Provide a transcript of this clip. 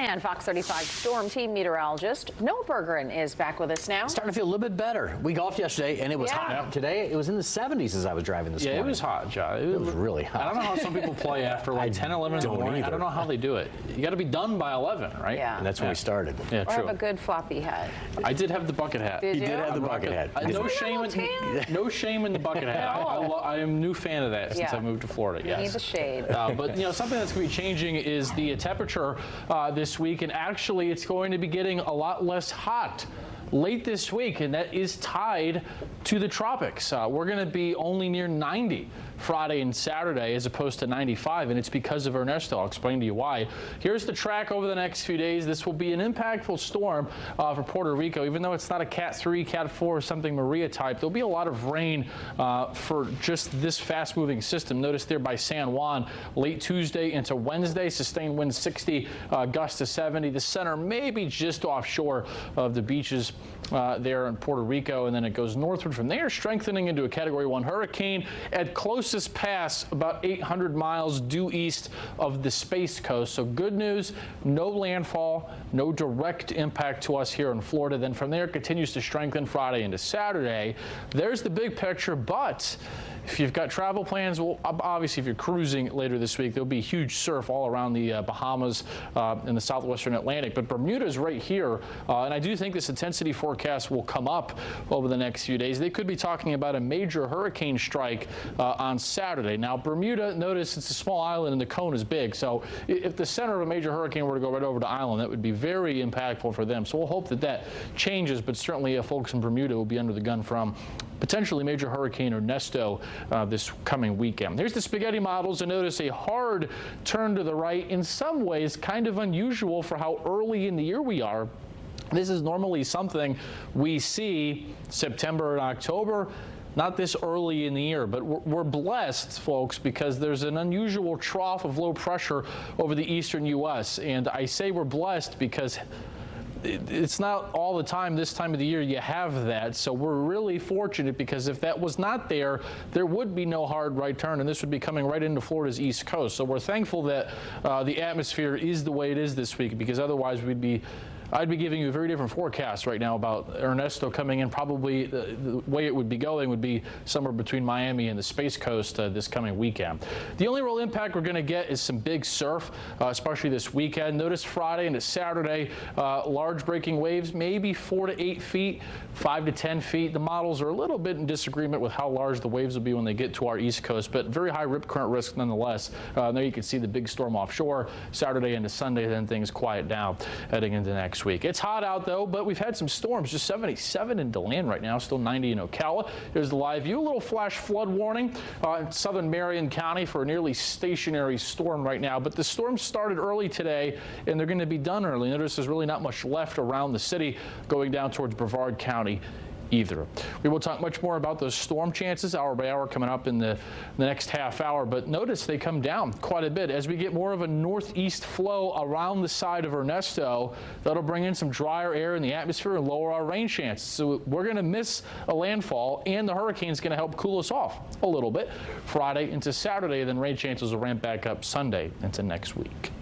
And Fox 35 Storm Team meteorologist Noah Bergeron is back with us now. Starting to feel a little bit better. We golfed yesterday, and it was hot. Today, it was in the 70s as I was driving this morning. Yeah, it was hot, John. It was really hot. I don't know how some people play after like 10, 11 in the morning. I don't know how they do it. You got to be done by 11, right? Yeah. And that's when we started. Yeah, or true. Have a good floppy hat. I did have the bucket hat. Did you? You did have the bucket hat. No shame in the bucket hat. I am a new fan of that since I moved to Florida. You need the shade. But something that's going to be changing is the temperature this week, and actually it's going to be getting a lot less hot late this week, and that is tied to the tropics. We're going to be only near 90 Friday and Saturday as opposed to 95, and it's because of Ernesto. I'll explain to you why. Here's the track over the next few days. This will be an impactful storm for Puerto Rico. Even though it's not a Cat 3, Cat 4, or something Maria type, there'll be a lot of rain for just this fast-moving system. Notice there by San Juan, late Tuesday into Wednesday, sustained winds 60, gusts to 70. The center may be just offshore of the beaches there in Puerto Rico, and then it goes northward from there, strengthening into a Category 1 hurricane at closest pass about 800 miles due east of the Space Coast. So good news, no landfall, no direct impact to us here in Florida. Then from there, it continues to strengthen Friday into Saturday. There's the big picture, but if you've got travel plans, well, obviously if you're cruising later this week, there'll be huge surf all around the Bahamas and the southwestern Atlantic. But Bermuda's right here, and I do think this intensity forecast will come up over the next few days. They could be talking about a major hurricane strike on Saturday. Now, Bermuda, notice it's a small island and the cone is big. So if the center of a major hurricane were to go right over the island, that would be very impactful for them. So we'll hope that that changes, but certainly folks in Bermuda will be under the gun from potentially major hurricane Ernesto this coming weekend. Here's the spaghetti models, and notice a hard turn to the right. In some ways, kind of unusual for how early in the year we are. This is normally something we see September and October. Not this early in the year, but we're blessed, folks, because there's an unusual trough of low pressure over the eastern U.S. And I say we're blessed because it's not all the time this time of the year you have that. So we're really fortunate, because if that was not there, there would be no hard right turn, and this would be coming right into Florida's east coast. So we're thankful that the atmosphere is the way it is this week, because otherwise I'd be giving you a very different forecast right now about Ernesto coming in. Probably the way it would be going would be somewhere between Miami and the Space Coast this coming weekend. The only real impact we're going to get is some big surf, especially this weekend. Notice Friday into Saturday, large breaking waves, maybe 4 to 8 feet, 5 to 10 feet. The models are a little bit in disagreement with how large the waves will be when they get to our east coast, but very high rip current risk nonetheless. There you can see the big storm offshore Saturday into Sunday, then things quiet down heading into next week. It's hot out though, but we've had some storms. Just 77 in DeLand right now, still 90 in Ocala. Here's the live view. A little flash flood warning in southern Marion County for a nearly stationary storm right now. But the storm started early today, and they're going to be done early. Notice there's really not much left around the city going down towards Brevard County either. We will talk much more about those storm chances hour by hour coming up in the next half hour, but notice they come down quite a bit as we get more of a northeast flow around the side of Ernesto. That'll bring in some drier air in the atmosphere and lower our rain chances. So we're going to miss a landfall, and the hurricane's going to help cool us off a little bit Friday into Saturday. Then rain chances will ramp back up Sunday into next week.